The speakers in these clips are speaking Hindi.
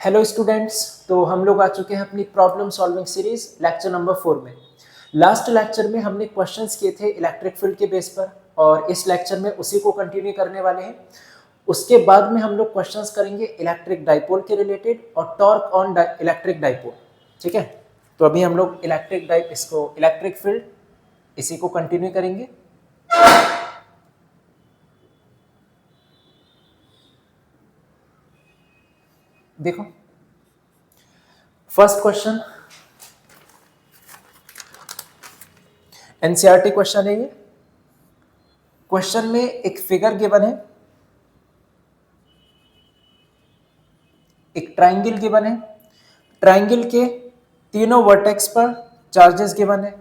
Hello students. तो हम लोग आ चुके हैं अपनी problem solving series lecture number 4 में। लास्ट लेक्चर में हमने क्वेश्चंस किए थे इलेक्ट्रिक फील्ड के बेस पर और इस लेक्चर में उसी को कंटिन्यू करने वाले हैं। उसके बाद में हम लोग क्वेश्चंस करेंगे इलेक्ट्रिक डाइपोल के रिलेटेड और टॉर्क ऑन इलेक्ट्रिक डाइपोल। ठीक है, तो अभी हम लोग इलेक्ट्रिक फील्ड इसी को कंटिन्यू करेंगे। देखो फर्स्ट क्वेश्चन एनसीईआरटी क्वेश्चन है ये। क्वेश्चन में एक फिगर गिवन है, एक ट्राइंगल गिवन है। ट्राइंगल के तीनों वर्टेक्स पर चार्जेस गिवन है,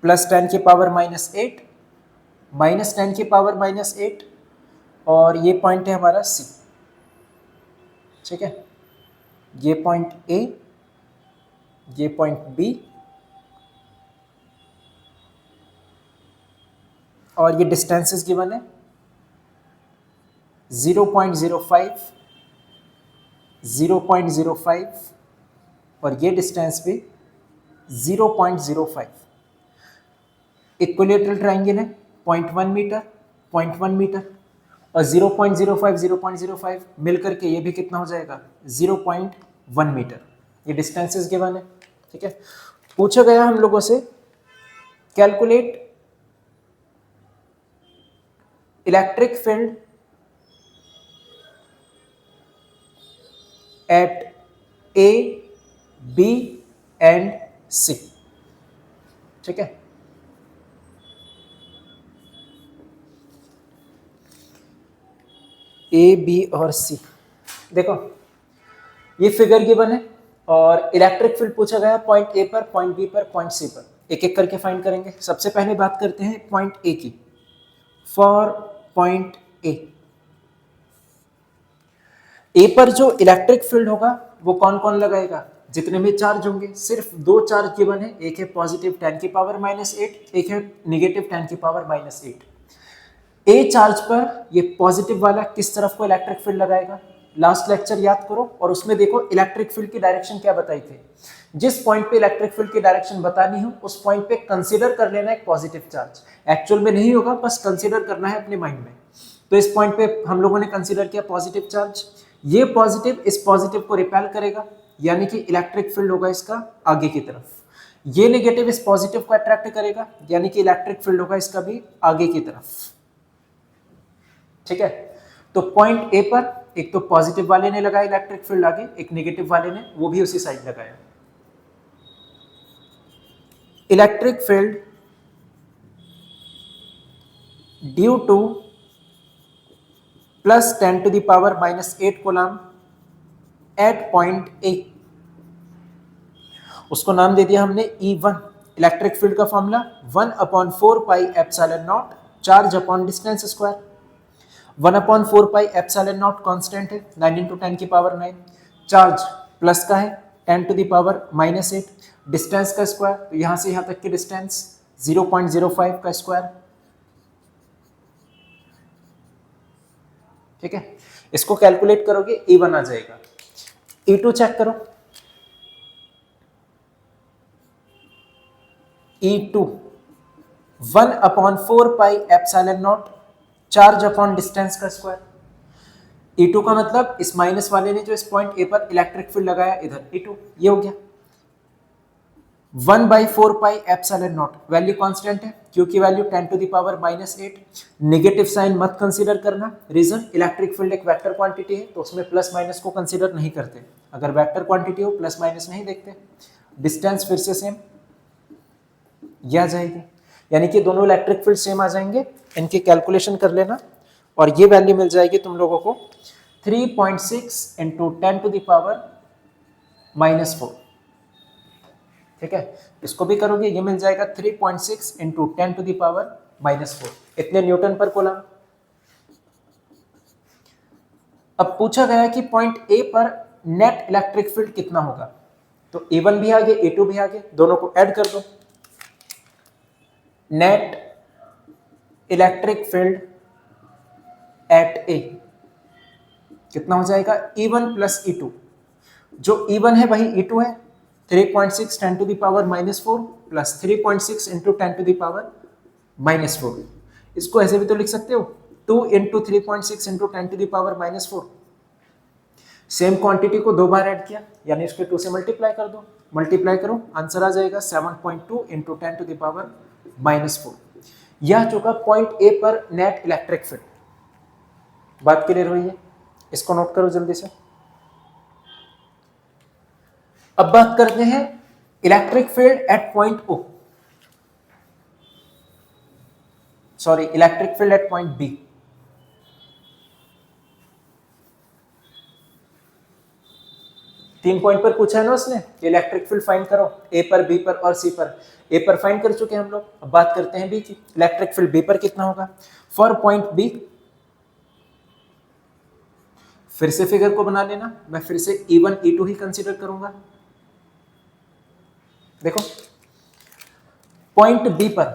+10 की पावर -8, -10 की पावर -8 और ये पॉइंट है हमारा सी। ठीक है, ये पॉइंट ए, ये पॉइंट बी और ये डिस्टेंसेस गिवन है 0.05, 0.05 और ये डिस्टेंस भी 0.05। इक्विलेटरल ट्राइंगल है 0.1 मीटर, 0.1 मीटर और 0.05, 0.05 मिलकर के ये भी कितना हो जाएगा 0.1 मीटर। ये डिस्टेंसेस गिवन है। ठीक है, पूछा गया हम लोगों से calculate electric field at A, B and C. ठीक है, ए, बी और सी। देखो ये फिगर गिवन है और इलेक्ट्रिक फील्ड पूछा गया पॉइंट ए पर, पॉइंट बी पर, पॉइंट सी पर। एक एक करके फाइंड करेंगे। सबसे पहले बात करते हैं पॉइंट ए की। फॉर पॉइंट ए पर जो इलेक्ट्रिक फील्ड होगा वो कौन कौन लगाएगा? जितने भी चार्ज होंगे। सिर्फ दो चार्ज गिवन है, एक है पॉजिटिव 10 की पावर -8, एक है निगेटिव 10 की पावर -8। ए चार्ज पर ये पॉजिटिव वाला किस तरफ को इलेक्ट्रिक फील्ड लगाएगा? लास्ट लेक्चर याद करो और उसमें देखो इलेक्ट्रिक फील्ड की डायरेक्शन क्या बताई थी। जिस पॉइंट पे इलेक्ट्रिक फील्ड की डायरेक्शन बतानी हो उस पॉइंट पे कंसीडर कर लेना एक पॉजिटिव चार्ज। एक्चुअल में नहीं होगा, बस कंसीडर करना है अपने माइंड में। तो इस पॉइंट पे हम लोगों ने कंसीडर किया पॉजिटिव चार्ज। ये पॉजिटिव इस पॉजिटिव को रिपेल करेगा, यानी कि इलेक्ट्रिक फील्ड होगा इसका आगे की तरफ। ये नेगेटिव इस पॉजिटिव को अट्रैक्ट करेगा, यानी कि इलेक्ट्रिक फील्ड होगा इसका भी आगे की तरफ। ठीक है, तो पॉइंट ए पर एक तो पॉजिटिव वाले ने लगाया इलेक्ट्रिक फील्ड आगे, एक नेगेटिव वाले ने वो भी उसी साइड लगाया। Electric field due to +10 to the power -8 coulomb at point A, उसको नाम दे दिया हमने E1। इलेक्ट्रिक फील्ड का formula 1/4πε0 charge upon distance square. 1/4πε0 constant है, 9 × 10 की पावर 9। चार्ज प्लस का है 10 टू द पावर -8, डिस्टेंस का स्क्वायर, तो यहां से यहां तक की डिस्टेंस 0.05 का स्क्वायर। ठीक है, इसको कैलकुलेट करोगे E1 आ जाएगा। E2 चेक करो। E2 1/4πε0 चार्ज अपॉन डिस्टेंस का स्क्वायर। E2 का मतलब इस माइनस वाले ने जो इस पॉइंट ए पर इलेक्ट्रिक फील्ड लगाया इधर E2, ये हो गया 1/4πε0। वैल्यू कांस्टेंट है, क्यू की value 10 to the power -8। Negative sign मत कंसीडर करना, रीजन इलेक्ट्रिक फील्ड एक वेक्टर क्वांटिटी है तो उसमें प्लस माइनस को कंसीडर नहीं करते। अगर वेक्टर क्वांटिटी हो प्लस माइनस नहीं देखते। डिस्टेंस फिर से सेम ये आ जाएगी, यानी कि दोनों इलेक्ट्रिक फील्ड सेम आ जाएंगे। इनकी कैलकुलेशन कर लेना और ये वैल्यू मिल जाएगी तुम लोगों को 3.6 × 10 टू द पावर -4। ठीक है, इसको भी करोगे ये मिल जाएगा 3.6 × 10 टू द पावर -4, इतने न्यूटन पर कूलम। अब पूछा गया कि पॉइंट ए पर नेट इलेक्ट्रिक फील्ड कितना होगा, तो E1 भी आगे E2 भी आगे, दोनों को ऐड कर दो। नेट इलेक्ट्रिक फील्ड एट ए कितना हो जाएगा E1 प्लस E2, जो E1 है वही E2 है, 3.6 10 to the power -4 plus 3.6 into 10 to the power -4। इसको ऐसे भी तो लिख सकते हो, 2 into 3.6 into 10 to the power -4। Same quantity को दो बार ऐड किया, यानी इसके 2 से मल्टीप्लाई कर दो, मल्टीप्लाई करो, आंसर आ जाएगा 7.2 इंटू 10 टू द पावर -4। यह चुका पॉइंट ए पर नेट इलेक्ट्रिक फील्ड। बात क्लियर हुई है? इसको नोट करो जल्दी से। अब बात करते हैं electric field at point O, sorry electric field at point B. तीन पॉइंट पर पूछा है ना उसने कि इलेक्ट्रिक फील्ड फाइंड करो, ए पर, बी पर और सी पर। ए पर फाइंड कर चुके हैं हम लोग, अब बात करते हैं बी की। इलेक्ट्रिक फील्ड बी पर कितना होगा फॉर पॉइंट बी। फिर से फिगर को बना लेना, मैं फिर से E1 E2 ही कंसीडर करूंगा। देखो पॉइंट बी पर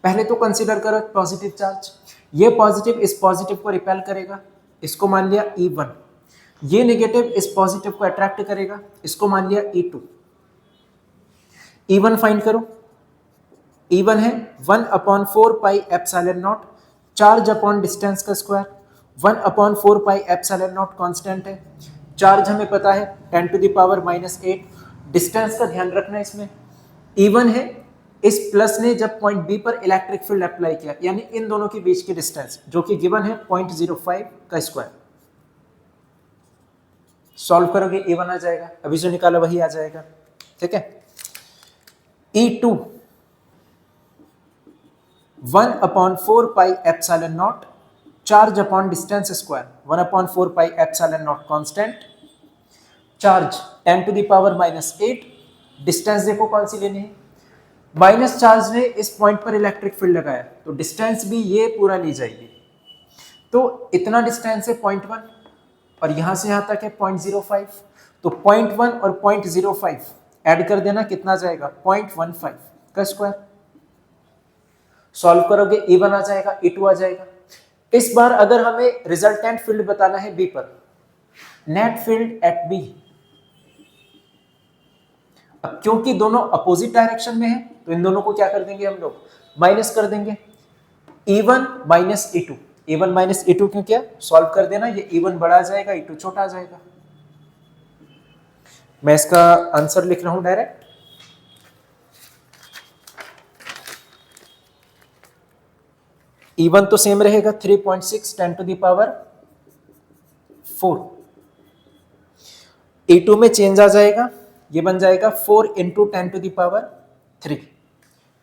पहले तो कंसीडर करो पॉजिटिव चार्ज, ये पॉजिटिव इस पॉजिटिव को रिपेल करेगा, इसको मान लिया E1। ये नेगेटिव इस पॉजिटिव को अट्रैक्ट करेगा, इसको मान लिया E2। E1 फाइंड करो, E1 है 1/4 pi epsilon naught, charge upon distance का square, 1/4 pi epsilon naught constant है, चार्ज हमें पता है 10 टू द पावर -8, डिस्टेंस का ध्यान रखना इसमें। E1 है इस प्लस ने जब पॉइंट बी पर इलेक्ट्रिक फील्ड अप्लाई किया, यानी इन दोनों के बीच की डिस्टेंस जो कि गिवन है 0.05 का स्क्वायर। सॉल्व करोगे E1 आ जाएगा, अभी जो निकाला वही आ जाएगा, ठीक है। E2 1/4 pi epsilon naught, charge upon distance square, 1/4 pi epsilon naught constant, charge 10 to the power -8, distance देखो कौन सी लेनी है, माइनस चार्ज ने इस पॉइंट पर इलेक्ट्रिक फील्ड लगाया तो डिस्टेंस भी ये पूरा ली जाएगी। तो इतना डिस्टेंस है 0.1 और यहां से यहां तक है 0.05, तो 0.1 और 0.05 ऐड कर देना, कितना जाएगा 0.15 का स्क्वायर। सॉल्व करोगे E1 आ जाएगा, E2 आ जाएगा। इस बार अगर हमें रिजल्टेंट फील्ड बताना है बी पर, नेट फील्ड एट बी, अब क्योंकि दोनों अपोजिट डायरेक्शन में है तो इन दोनों को क्या कर देंगे हम लोग, माइनस कर देंगे। E1 minus E2, E1 minus E2 क्यों किया, सॉल्व कर देना, ये E1 बड़ा आ जाएगा, E2 छोटा आ जाएगा। मैं इसका आंसर लिख रहा हूं डायरेक्ट। E1 तो सेम रहेगा 3.6 10 टू द पावर 4, E2 में चेंज आ जाएगा, ये बन जाएगा 4 इंटू 10 टू द पावर 3,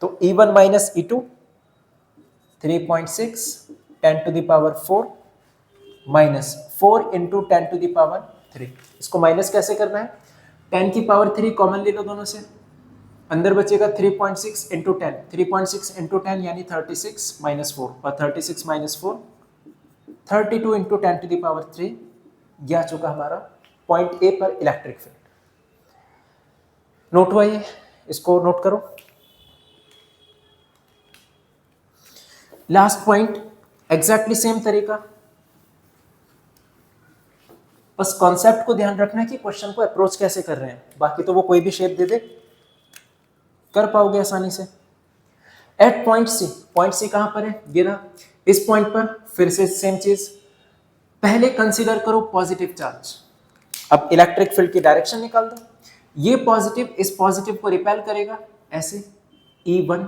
तो E1 minus E2 3.6 10 to the power 4 minus 4 into 10 to the power 3। इसको माइनस कैसे करना है, 10 की पावर 3 कॉमन ले लो दोनों से, अंदर बचेगा 3.6 इंटू 10, 3.6 इंटू 10 यानी 36 माइनस 4, और 36 minus 4 32 into 10 to the power 3। यह चुका हमारा पॉइंट ए पर इलेक्ट्रिक फील्ड। नोट हुआ ये, इसको नोट करो। लास्ट पॉइंट एग्जैक्टली सेम तरीका, बस कॉन्सेप्ट को ध्यान रखना है कि क्वेश्चन को अप्रोच कैसे कर रहे हैं, बाकी तो वो कोई भी शेप दे दे कर पाओगे आसानी से। At point C, point C कहां पर है, ये रहा, इस पॉइंट पर फिर से सेम चीज, पहले कंसीडर करो पॉजिटिव चार्ज। अब इलेक्ट्रिक फील्ड की डायरेक्शन निकाल दो, ये पॉजिटिव इस पॉजिटिव को रिपेल करेगा ऐसे E1,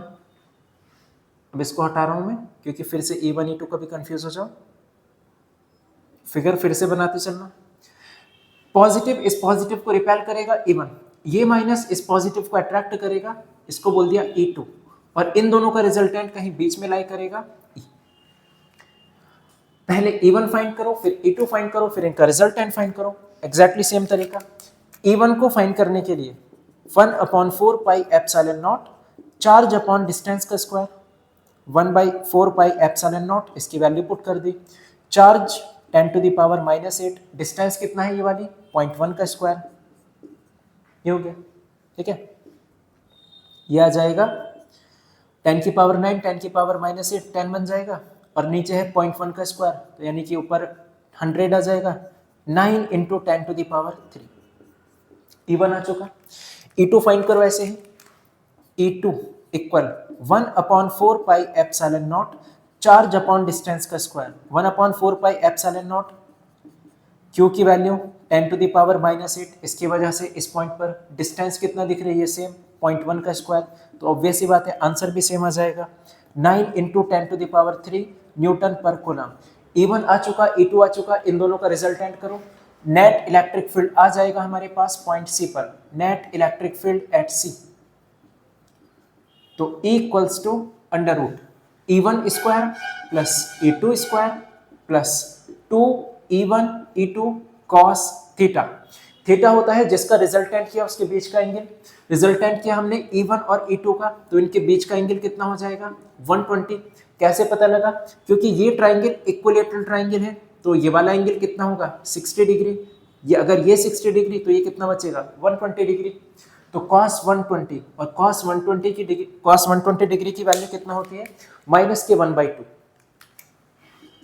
अब इसको हटा रहा हूं मैं क्योंकि फिर से E1 E2 कभी कंफ्यूज हो जाओ, फिगर फिर से बनाते चलना। पॉजिटिव इस पॉजिटिव को रिपेल करेगा E1, ये माइनस इस पॉजिटिव को अट्रैक्ट करेगा, इसको बोल दिया E2, और इन दोनों का रिजल्टेंट कहीं बीच में लाई करेगा E। पहले E1 फाइंड करो, फिर E2 फाइंड करो, फिर इनका रिजल्टेंट फाइंड करो, एग्जैक्टली सेम तरीका। E1 को फाइंड करने के लिए 1/4 pi epsilon naught, charge upon distance का स्क्वायर, 1/4 पाई एप्सिलॉन नॉट, इसकी वैल्यू पुट कर दी, charge 10 to the power -8, distance कितना है ये वाली 0.1 का स्क्वायर, ये हो गया, ठीक है। ये आ जाएगा 10 की पावर 9, 10 की पावर -8, 10 बन जाएगा, और नीचे है 0.1 का स्क्वायर, तो यानी कि ऊपर 100 आ जाएगा, 9 इंटू 10⁻3। E1 आ चुका। E2 फाइंड करो ऐसे ही, E2 equal 1/4πε0 charge upon distance का स्क्वायर, 1/4πε0 Q की वैल्यू 10⁻⁻8, इसकी वजह से इस पॉइंट पर डिस्टेंस कितना दिख रही है, सेम 0.1 का स्क्वायर, तो ऑब्वियस सी बात है आंसर भी सेम आ जाएगा। 9 into 10⁻3 Newton per coulomb. E1 आ चुका, E2 आ चुका, इन दोनों का रिजल्टेंट करो। नेट इलेक्ट्रिक फील्ड आ जाएगा हमारे पास पॉइंट सी पर, net electric field at C, तो E equals to under root E1 square plus E2 square plus 2E1 E2 cos theta. Theta होता है जिसका रिजल्टेंट किया उसके बीच का एंगल, रिजल्टेंट किया हमने E1 और E2 का, तो इनके बीच का एंगल कितना हो जाएगा 120। कैसे पता लगा, क्योंकि ये ट्राइंगल इक्विलैटरल ट्राइंगल है, तो ये वाला एंगल कितना होगा 60 डिग्री, ये अगर ये 60 डिग्री तो ये कितना बचेगा 120 डिग्री, तो cos 120 और cos 120 की डिग्री, cos 120 डिग्री की वैल्यू कितना होती है माइनस के 1/2।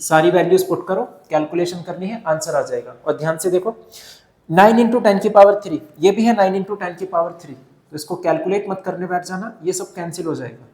सारी वैल्यूज पुट करो, कैलकुलेशन करनी है, आंसर आ जाएगा। और ध्यान से देखो 9 इंटू 10⁻3, ये भी है 9 इंटू 10⁻3, तो इसको कैलकुलेट मत करने बैठ जाना, ये सब कैंसिल हो जाएगा।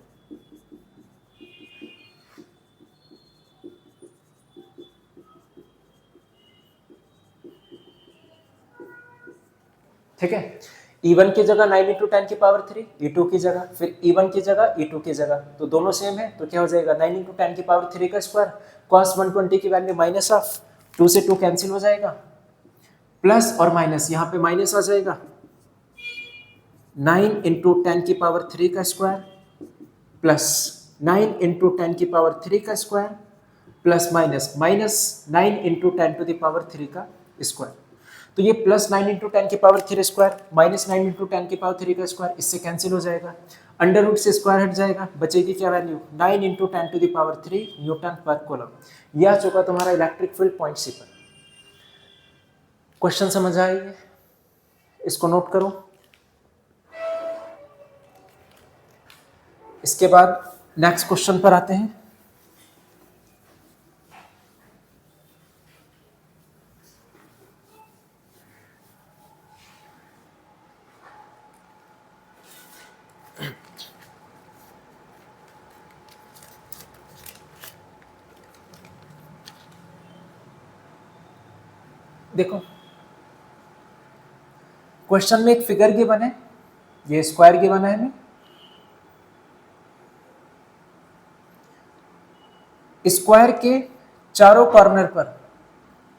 ठीक है, E1 की जगह 9 इंटू 10⁻3, E2 की जगह, फिर E1 की जगह E2 की जगह, तो दोनों सेम है, तो क्या हो जाएगा 9 इंटू 10⁻3 का स्क्वायर, cos 120 की वैल्यू माइनस ऑफ 2 से 2 कैंसिल हो जाएगा, प्लस और माइनस यहाँ पे माइनस आ जाएगा, 9 इंटू 10⁻3 का स्क्वायर प्लस 9 इंटू 10⁻3 का square plus minus minus 9 into 10⁻3 का स्क्वायर, तो ये plus 9 into 10⁻3 square minus 9 into 10⁻3 का स्क्वायर, इससे कैंसिल हो जाएगा, अंडर रूट से स्क्वायर हट जाएगा, बचेगी क्या value 9 into 10⁻3 Newton per coulomb. यह आ चुका तुम्हारा इलेक्ट्रिक फील्ड पॉइंट सी पर। क्वेश्चन समझ आए, इसको नोट करो। इसके बाद नेक्स्ट क्वेश्चन पर आते हैं। देखो क्वेश्चन में एक फिगर गिवन है, ये स्क्वायर गिवन है हमें, स्क्वायर के चारों कॉर्नर पर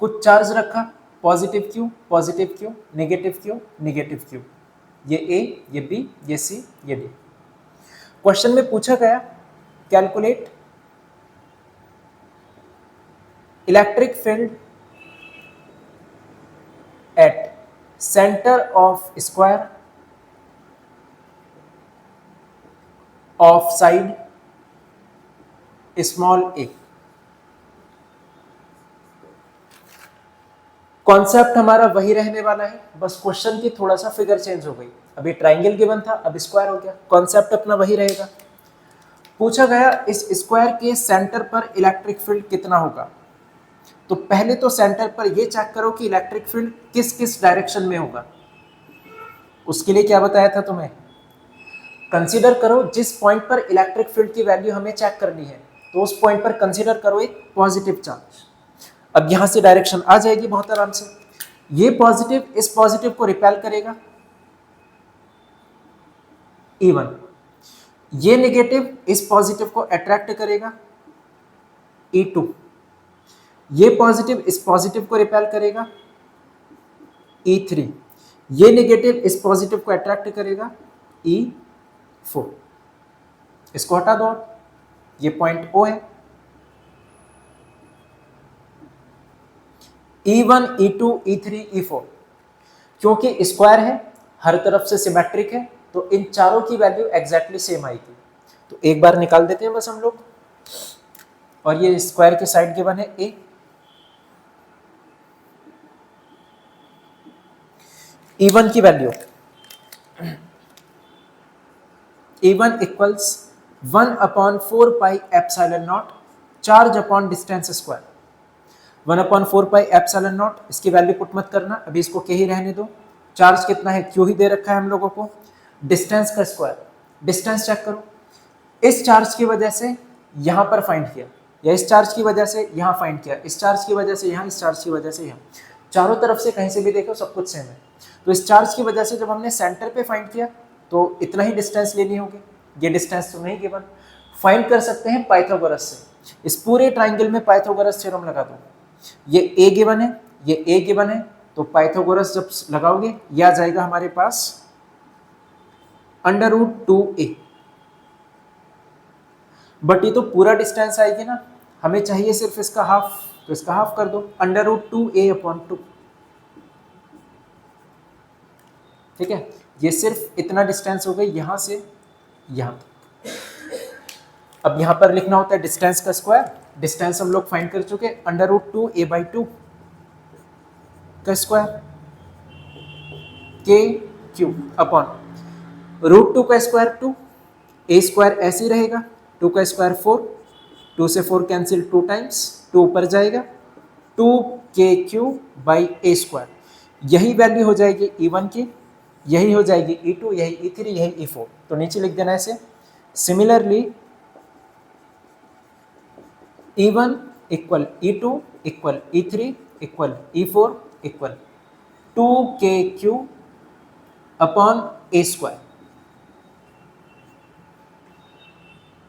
कुछ चार्ज रखा, positive Q positive Q, negative Q negative Q, ये ए, ये बी, ये सी, ये डी। क्वेश्चन में पूछा गया calculate electric field at centre of square of side small A. Concept हमारा वही रहने वाला है, बस क्वेश्चन की थोड़ा सा फिगर चेंज हो गई, अभी ट्राइंगल गिवन था, अब स्क्वायर हो गया, कॉन्सेप्ट अपना वही रहेगा। पूछा गया इस स्क्वायर के सेंटर पर इलेक्ट्रिक फील्ड कितना होगा, तो पहले तो सेंटर पर ये चेक करो कि इलेक्ट्रिक फील्ड किस किस डायरेक्शन में होगा। उसके लिए क्या बताया था तुम्हें, कंसीडर करो जिस पॉइंट पर इलेक्ट्रिक फील्ड की वैल्यू हमें चेक करनी है, तो उस पॉइंट पर कंसीडर करो एक पॉजिटिव चार्ज। अब यहां से डायरेक्शन आ जाएगी बहुत आराम से, ये पॉजिटिव इस पॉजिटिव को रिपेल करेगा E1, ये नेगेटिव इस पॉजिटिव को अट्रैक्ट करेगा E2, ये पॉजिटिव इस पॉजिटिव को रिपेल करेगा E3, ये नेगेटिव इस पॉजिटिव को अट्रैक्ट करेगा E4। इसको हटा दो, ये पॉइंट O है, E1 E2 E3 E4, क्योंकि स्क्वायर है हर तरफ से सिमेट्रिक है, तो इन चारों की वैल्यू एग्जैक्टली सेम आएगी, तो एक बार निकाल देते हैं बस हम लोग। और ये स्क्वायर के साइड गिवन है ए, E1 की value E1 equals 1/4πε0 charge upon distance square. 1/4 pi epsilon naught, इसकी वैल्यू पुट मत करना, अभी इसको के ही रहने दो। चार्ज कितना है, क्यू ही दे रखा है हम लोगों को। डिस्टेंस का स्क्वायर, डिस्टेंस चेक करो, इस चार्ज की वजह से यहाँ पर फाइंड किया, या इस चार्ज की वजह से यहाँ फाइंड किया, इस चार्ज की वजह से यहाँ, इस चार्ज की वजह से यहाँ, चारों तरफ से कहीं से भी देखो सब कुछ सेम है। तो इस चार्ज की वजह से जब हमने सेंटर पे फाइंड किया तो इतना ही डिस्टेंस लेनी होगी, ये डिस्टेंस तो नहीं गिवन। फाइंड कर सकते हैं पाइथागोरस से, इस पूरे ट्राइंगल में पाइथागोरस थ्योरम लगा दो। ये ए गिवन है, ये ए गिवन है, तो पाइथागोरस जब लगाओगे ये आ जाएगा हमारे पास √2a। बट ये तो पूरा डिस्टेंस आएगी ना, हमें चाहिए सिर्फ इसका हाफ, तो इसका हाफ कर दो, √2a/2। ठीक है, ये सिर्फ इतना डिस्टेंस हो गई यहां से यहां। अब यहां पर लिखना होता है डिस्टेंस का स्क्वायर, डिस्टेंस हम लोग फाइंड कर चुके, √2a/2 का स्क्वायर के क्यू अपॉन √2 का स्क्वायर 2, a स्क्वायर ऐसे ही रहेगा, 2 का स्क्वायर 4, 2 से 4 कैंसिल 2 टाइम्स, 2 ऊपर जाएगा, 2kq/a स्क्वायर। यही वैल्यू हो जाएगी E1 की, यही हो जाएगी E2, यही E3, यही E4, तो नीचे लिख देना ऐसे। Similarly E1 equal E2 equal E3 equal E4 equal 2kq/a square.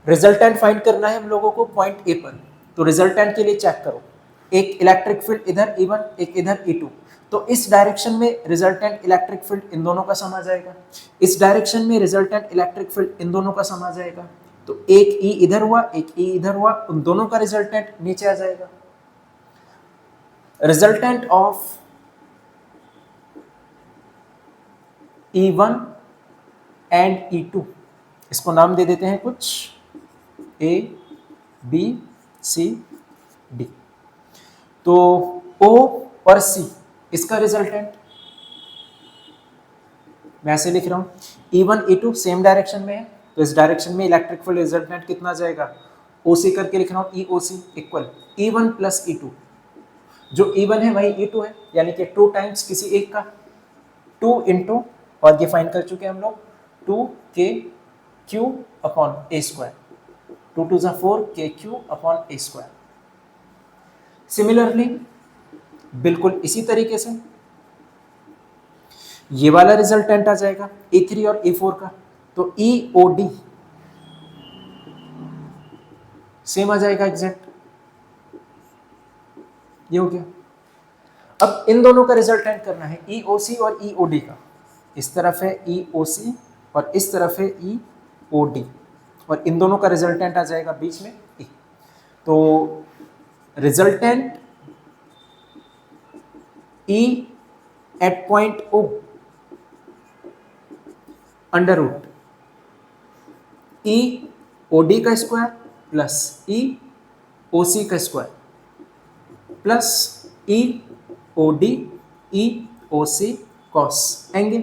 Resultant find करना है हम लोगों को पॉइंट ए पर, तो रिजल्टेंट के लिए चेक करो, एक इलेक्ट्रिक फील्ड इधर E1, एक इधर E2, तो इस डायरेक्शन में रिजल्टेंट इलेक्ट्रिक फील्ड इन दोनों का सम आ जाएगा, इस डायरेक्शन में रिजल्टेंट इलेक्ट्रिक फील्ड इन दोनों का सम आ जाएगा, तो एक E इधर हुआ, एक E इधर हुआ, उन दोनों का रिजल्टेंट नीचे आ जाएगा। Resultant of E1 and E2, इसको नाम दे देते हैं कुछ A B C D। तो O और C इसका रिजल्टेंट मैं ऐसे लिख रहा हूं, E1 E2 सेम डायरेक्शन में है, तो इस डायरेक्शन में इलेक्ट्रिक फील्ड रिजल्टेंट कितना आ जाएगा, OC करके लिख रहा हूं, EOC equal E1 plus E2, जो E1 है वही E2 है, यानी कि 2 टाइम्स किसी एक का, 2 इंटू, और ये फाइंड कर चुके हैं हम लोग, 2kq/a square, 2 2 4 kq/a square. Similarly बिल्कुल इसी तरीके से ये वाला रिजल्टेंट आ जाएगा E3 और E4 का, तो EOD सेम आ जाएगा एग्जैक्ट, ये हो गया। अब इन दोनों का रिजल्टेंट करना है EOC और EOD का, इस तरफ है EOC और इस तरफ है EOD, और इन दोनों का रिजल्टेंट आ जाएगा बीच में E। तो resultant E at point O √ EOD का स्क्वायर प्लस EOC का square plus EOD EOC cos angle.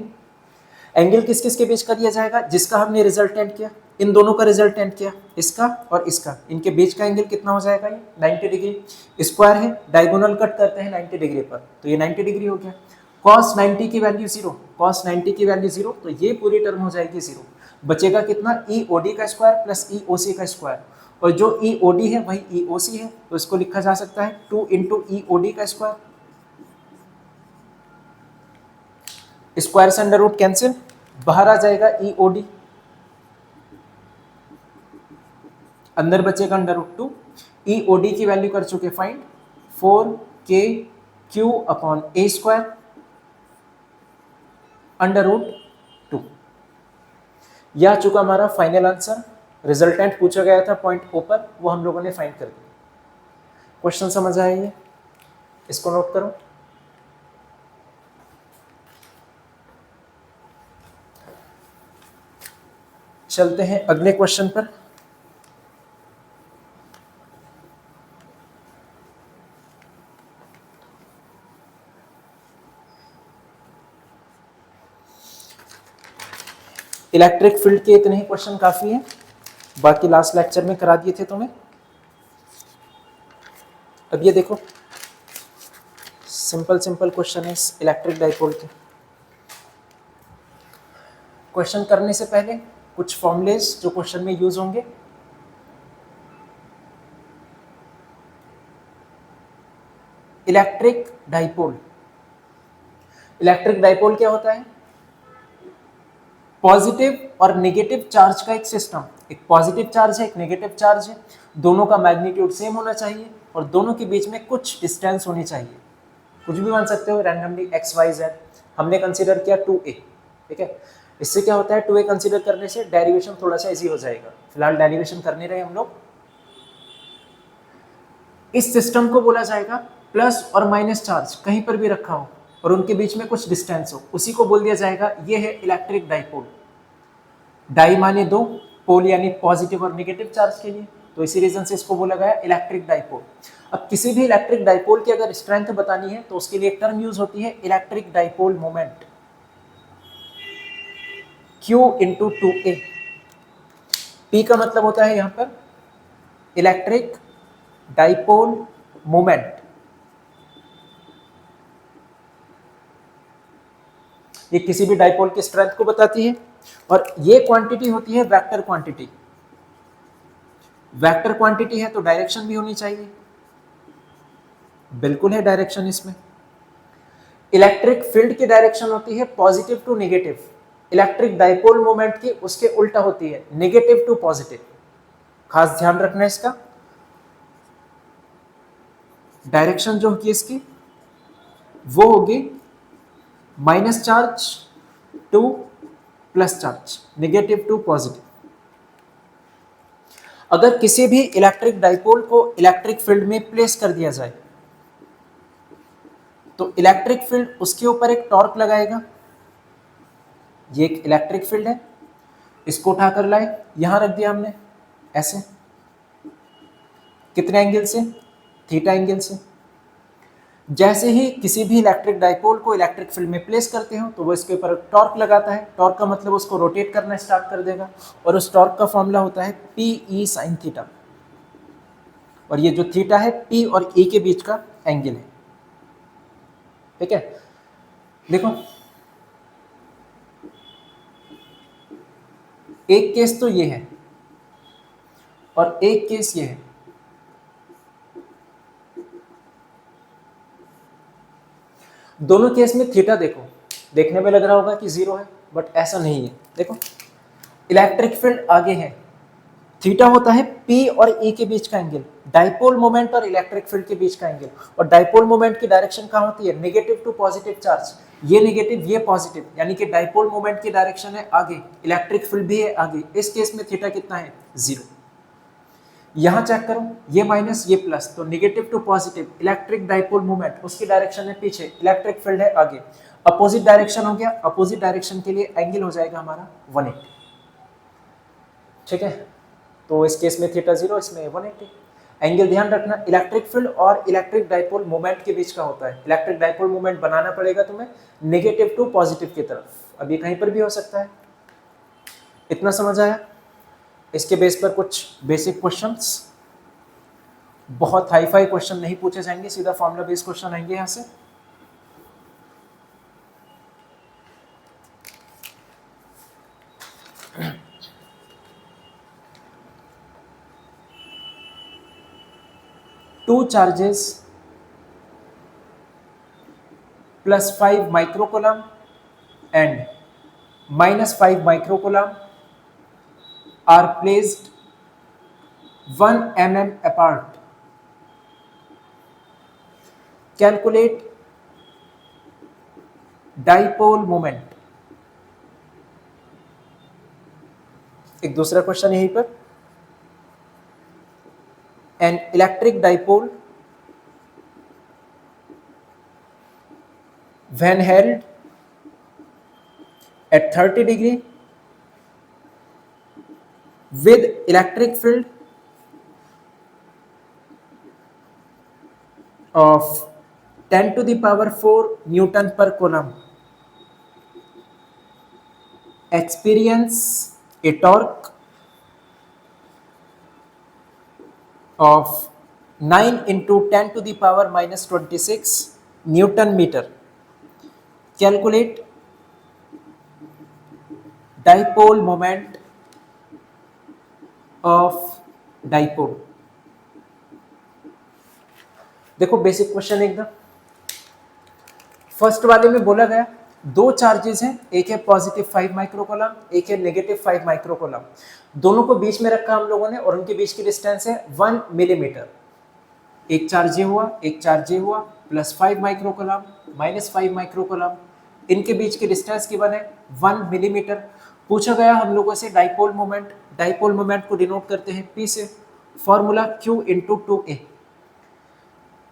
Angle किस किस के बीच का दिया जाएगा, जिसका हमने रिजल्टेंट किया, इन दोनों का रिजल्टेंट किया, इसका और इसका, इनके बीच का एंगल कितना हो जाएगा, ये 90 डिग्री। स्क्वायर है, डायगोनल कट करते हैं 90 डिग्री पर, तो ये 90 डिग्री हो गया। cos 90 की वैल्यू 0, cos 90 की वैल्यू 0, तो ये पूरी टर्म हो जाएगी 0। बचेगा कितना, EOD का स्क्वायर प्लस EOC का स्क्वायर, और जो EOD है वही EOC है, तो इसको लिखा जा सकता है 2 इंटू EOD का स्क्वायर, स्क्वायर से अंडर रूट कैंसिल, बाहर आ जाएगा EOD, अंदर बचेगा √2। EOD की वैल्यू कर चुके फाइंड, 4kq/a स्क्वायर √2। यह आ चुका हमारा फाइनल आंसर। रिजल्टेंट पूछा गया था पॉइंट O पर, वो हम लोगों ने फाइंड कर दिया। क्वेश्चन समझ आया ये, इसको नोट करो। चलते हैं अगले क्वेश्चन पर। इलेक्ट्रिक फील्ड के इतने ही क्वेश्चन काफी है, बाकी लास्ट लेक्चर में करा दिए थे तुम्हें। अब ये देखो, सिंपल सिंपल क्वेश्चन है इलेक्ट्रिक डाइपोल के। क्वेश्चन करने से पहले कुछ फॉर्मूलेस जो क्वेश्चन में यूज होंगे। इलेक्ट्रिक डाइपोल, इलेक्ट्रिक डाइपोल क्या होता है? पॉजिटिव और नेगेटिव चार्ज का एक सिस्टम, एक पॉजिटिव चार्ज है एक नेगेटिव चार्ज है, दोनों का मैग्नीट्यूड सेम होना चाहिए और दोनों के बीच में कुछ डिस्टेंस होनी चाहिए। कुछ भी मान सकते हो रैंडमली, एक्स वाई जेड। हमने कंसीडर किया 2a, ठीक है। इससे क्या होता है, 2a कंसीडर करने से डेरिवेशन थोड़ा सा इजी हो जाएगा। फिलहाल डेरिवेशन करने रहे हम लोग। इस सिस्टम को बोला जाएगा प्लस और माइनस चार्ज कहीं पर भी रखा हो और उनके बीच में कुछ डिस्टेंस हो, उसी को बोल दिया जाएगा ये है इलेक्ट्रिक डाइपोल। डाई माने दो, पोल यानी पॉजिटिव और नेगेटिव चार्ज के लिए, तो इसी रीजन से इसको बोला गया इलेक्ट्रिक डाइपोल। अब किसी भी इलेक्ट्रिक डाइपोल की अगर स्ट्रेंथ बतानी है तो उसके लिए एक टर्म यूज होती है electric dipole moment, Q into 2a। P का मतलब होता है यहां पर इलेक्ट्रिक डाइपोल मोमेंट। ये किसी भी डाइपोल की स्ट्रेंथ को बताती है और ये क्वांटिटी होती है वेक्टर क्वांटिटी। वेक्टर क्वांटिटी है तो डायरेक्शन भी होनी चाहिए, बिल्कुल है डायरेक्शन इसमें। इलेक्ट्रिक फील्ड की डायरेक्शन होती है positive to negative, electric dipole moment की उसके उल्टा होती है नेगेटिव टू पॉजिटिव। खास ध्यान रखना इसका। डायरेक्शन जो होगी इसकी वो होगी minus charge to plus charge, negative to positive. अगर किसी भी इलेक्ट्रिक डाइपोल को इलेक्ट्रिक फील्ड में प्लेस कर दिया जाए तो इलेक्ट्रिक फील्ड उसके ऊपर एक टॉर्क लगाएगा। ये एक इलेक्ट्रिक फील्ड है, इसको उठाकर लाए, यहां रख दिया हमने ऐसे, कितने एंगल से? थीटा एंगल से। जैसे ही किसी भी इलेक्ट्रिक डाइपोल को इलेक्ट्रिक फील्ड में प्लेस करते हो तो वो इसके ऊपर टॉर्क लगाता है। टॉर्क का मतलब उसको रोटेट करना स्टार्ट कर देगा और उस टॉर्क का फॉर्मूला होता है पी ई साइन थीटा। और ये जो थीटा है पी और ई के बीच का एंगल है, ठीक है। देखो एक केस तो ये है और एक केस ये है। दोनों केस में थीटा देखो, देखने में लग रहा होगा कि जीरो है, बट ऐसा नहीं है। देखो इलेक्ट्रिक फील्ड आगे है, थीटा होता है P और E के बीच का एंगल, डाइपोल मोमेंट और इलेक्ट्रिक फील्ड के बीच का एंगल। और डाइपोल मोमेंट की डायरेक्शन कहाँ होती है? Negative to positive charge. ये नेगेटिव ये पॉजिटिव, यानी कि डाइपोल मोमेंट की डायरेक्शन है आगे, इलेक्ट्रिक फील्ड भी है आगे। इस केस में थीटा कितना है? जीरो। यहां चेक करो, ये माइनस ये प्लस, तो negative to positive, electric dipole moment उसकी डायरेक्शन है पीछे, इलेक्ट्रिक फील्ड है आगे। अपोजिट डायरेक्शन हो गया, अपोजिट डायरेक्शन के लिए एंगल हो जाएगा हमारा 180, ठीक है। तो इस केस में थीटा जीरो, इसमें 180। एंगल ध्यान रखना इलेक्ट्रिक फील्ड और इलेक्ट्रिक डाइपोल मोमेंट के बीच का होता है। इलेक्ट्रिक डाइपोल मोमेंट बनाना पड़ेगा तुम्हें नेगेटिव टू पॉजिटिव की तरफ, अब ये कहीं पर भी हो सकता है। इतना समझ आया? इसके बेस पर कुछ बेसिक क्वेश्चंस, बहुत हाई फाई क्वेश्चन नहीं पूछे जाएंगे, सीधा फॉर्मूला बेस्ड क्वेश्चन आएंगे यहां से। Two charges +5 microcoulomb and -5 microcoulomb are placed 1 mm apart. Calculate dipole moment. एक दूसरा क्वेश्चन यहीं पर, an electric dipole when held at 30 degree with electric field of 10 to the power 4 Newton per coulomb experience a torque of 9 into 10 to the power minus 26 newton metre. Calculate dipole moment of dipole. देखो बेसिक क्वेश्चन एकदम। फर्स्ट वाले में बोला गया दो चार्जेस हैं, एक है पॉजिटिव 5 माइक्रोकूलम, एक है नेगेटिव 5 माइक्रोकूलम। दोनों को बीच में रखा हम लोगों ने और उनके बीच की डिस्टेंस है 1 मिलीमीटर। एक चार्ज ये हुआ, एक चार्ज ये हुआ, प्लस 5 माइक्रोकूलम माइनस 5 माइक्रोकूलम, इनके बीच की डिस्टेंस की बने 1 मिलीमीटर। पूछा गया हम लोगों से डाइपोल मोमेंट। डाइपोल मोमेंट को डिनोट करते हैं P से, formula Q into 2A।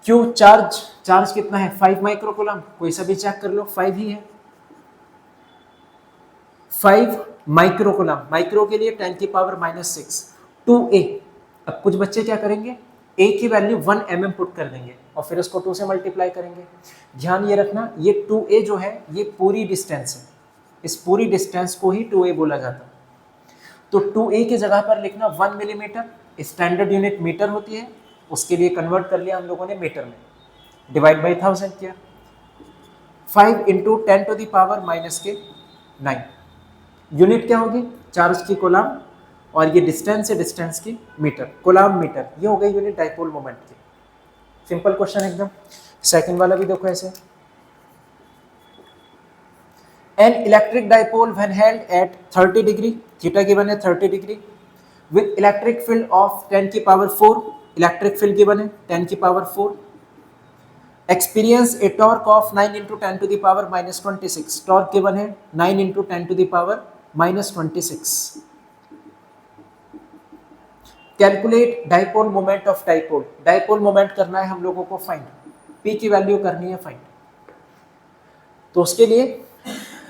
Q charge कितना है 5 माइक्रोकूलम, कोई सा भी चेक कर लो 5 ही है। 5 माइक्रोकूलम, माइक्रो के लिए 10 की पावर -6। 2A, अब कुछ बच्चे क्या करेंगे A की वैल्यू 1 mm पुट कर देंगे और फिर उसको 2 से मल्टीप्लाई करेंगे। ध्यान ये रखना ये 2A जो है ये पूरी डिस्टेंस है, इस पूरी डिस्टेंस को ही 2A बोला जाता है। तो 2A की जगह पर लिखना 1 मिलीमीटर, स्टैंडर्ड यूनिट मीटर होती है, उसके लिए कन्वर्ट कर लिया हम लोगों ने मीटर में, डिवाइड बाई 1000 किया। 5 into 10 to the power -9 unit क्या होगी चार्ज की कोलाम, और ये डिस्टेंस है डिस्टेंस की मीटर, कोलाम मीटर, ये हो गई यूनिट डाइपोल मोमेंट की। सिंपल क्वेश्चन एकदम। सेकंड वाला भी देखो ऐसे, an electric dipole when held at 30 degree, theta given है 30 degree, with electric field of 10 की पावर 4, इलेक्ट्रिक फील्ड गिवन है 10 की power 4, experience a torque of 9 into 10 to the power -26, torque given है 9 into 10 to the power -26। Calculate dipole moment of dipole, dipole moment करना है हम लोगों को फाइंड, पी की वैल्यू करनी है फाइंड। तो उसके लिए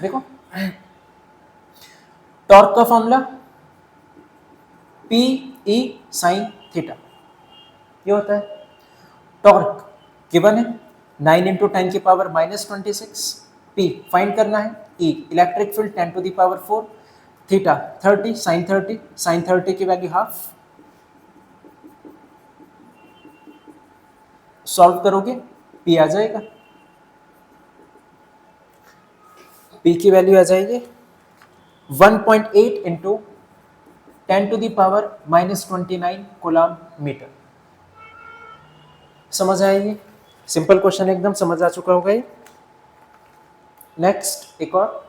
देखो टॉर्क का formula P E sine theta, ये होता है। टॉर्क गिवन है 9 इंटू 10 की पावर -26, पी फाइंड करना है, E electric field 10 to the power 4, theta 30 sine 30, sine 30 की वैल्यू हाफ। सॉल्व करोगे पी आ जाएगा, पी की वैल्यू आ जाएगी 1.8 into 10 to the power -29 coulomb metre. समझ आएगी, सिंपल क्वेश्चन एकदम समझ आ चुका होगा ये। नेक्स्ट एक और,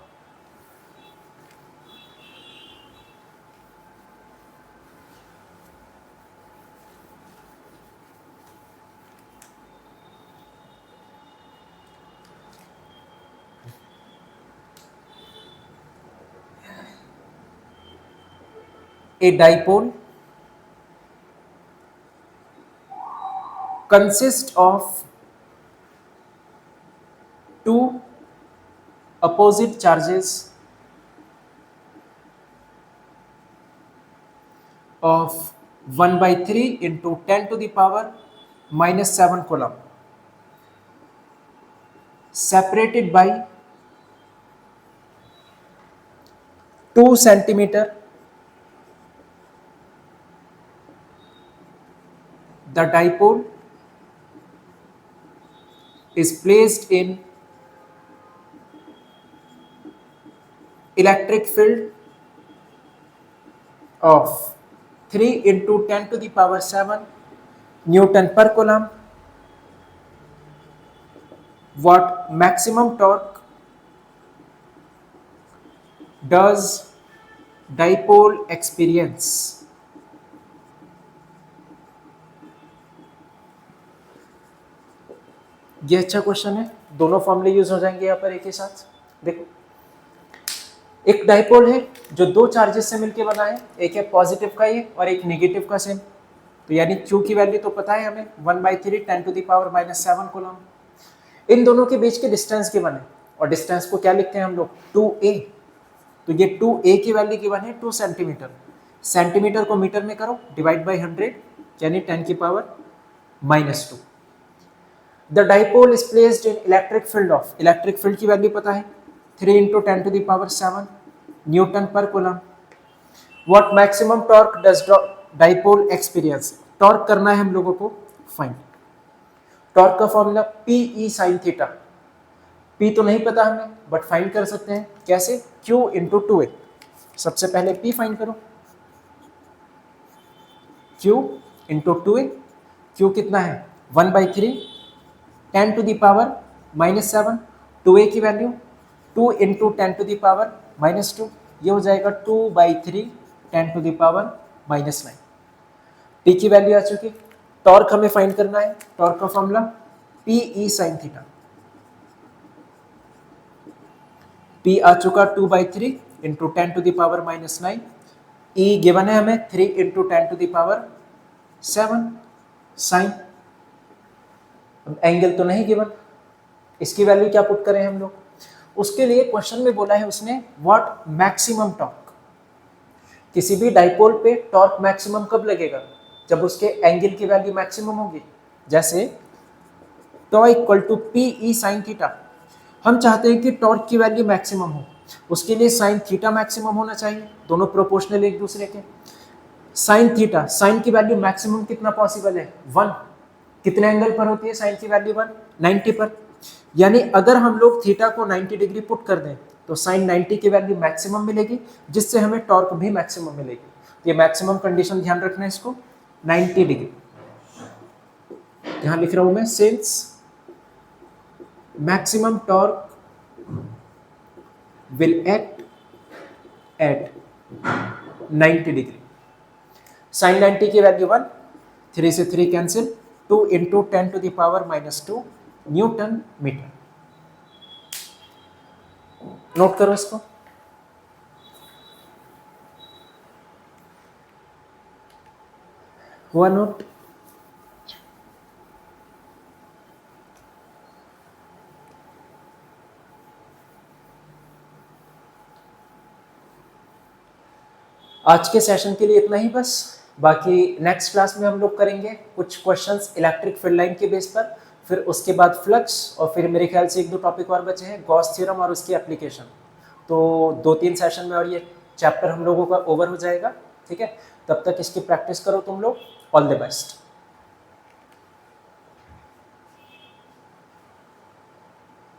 a dipole consists of two opposite charges of 1/3 into 10 to the power -7 coulomb separated by 2 centimeter. The dipole is placed in electric field of 3 into 10 to the power 7 Newton per coulomb. What maximum torque does dipole experience? ये अच्छा क्वेश्चन है, दोनों फॉर्मूले यूज हो जाएंगे यहाँ पर एक ही साथ। देखो एक डाइपोल है जो दो चार्जेस से मिलकर बना है, एक है पॉजिटिव का ये और एक नेगेटिव का सेम, तो यानी Q की वैल्यू तो पता है हमें 1/3 10 टू द पावर -7 कूलम। इन दोनों के बीच के डिस्टेंस गिवन है और डिस्टेंस को क्या लिखते हैं हम लोग 2a, तो ये 2a की वैल्यू गिवन है 2 सेंटीमीटर, सेंटीमीटर को मीटर में करो डिवाइड बाई 100 यानी 10 की power -2। The dipole is placed in electric field of, electric field की वैल्यू पता है 3 into 10 to the power 7 newton per coulomb. What maximum torque does dipole experience, torque करना है हम लोगों को फाइंड। टॉर्क का formula P E sine theta, P तो नहीं पता हमें बट फाइंड कर सकते हैं कैसे, क्यू इंटू टू ए। सबसे पहले पी फाइंड करो, Q into two A, Q कितना है 1/3 10 to the power -7, two A की value 2 into 10 to the power -2, ये हो जाएगा 2/3 10 टू द पावर -9। टी की वैल्यू आ चुकी। टॉर्क हमें फाइंड करना है, टॉर्क का formula P E sine theta, P आ चुका 2/3 into 10 to the power -9, E given है हमें 3 into 10 to the power 7 sine. अब एंगल तो नहीं गिवन, इसकी वैल्यू क्या पुट करें हम लोग, उसके लिए क्वेश्चन में बोला है उसने व्हाट मैक्सिमम टॉर्क। किसी भी डाइपोल पे टॉर्क मैक्सिमम कब लगेगा, जब उसके एंगल की वैल्यू मैक्सिमम होगी। जैसे tau equal to P E sine theta, हम चाहते हैं कि टॉर्क की वैल्यू मैक्सिमम हो, उसके लिए साइन थीटा मैक्सिमम होना चाहिए, दोनों प्रोपोर्शनल एक दूसरे के। साइन थीटा, साइन की वैल्यू मैक्सिमम कितना पॉसिबल है 1, कितने एंगल पर होती है साइन की वैल्यू 1, 90 पर। यानी अगर हम लोग थीटा को 90 डिग्री पुट कर दें तो साइन 90 की वैल्यू मैक्सिमम मिलेगी, जिससे हमें टॉर्क भी मैक्सिमम मिलेगी। ये मैक्सिमम कंडीशन ध्यान रखना है इसको, 90 डिग्री। यहां लिख रहा हूं मैं, since maximum torque will act at 90 degree. Sine 90 की वैल्यू 1, 3 से 3 cancel, 2 into 10 to the power -2 newton metre. Note करो इसको। हुआ नोट? आज के सेशन के लिए इतना ही बस। बाकी नेक्स्ट क्लास में हम लोग करेंगे कुछ क्वेश्चंस इलेक्ट्रिक फील्ड लाइन के बेस पर, फिर उसके बाद फ्लक्स, और फिर मेरे ख्याल से 1-2 टॉपिक और बचे हैं, गॉस थ्योरम और उसकी एप्लीकेशन। तो 2-3 सेशन में और ये चैप्टर हम लोगों का ओवर हो जाएगा। ठीक है, तब तक इसकी प्रैक्टिस करो तुम लोग। All the best.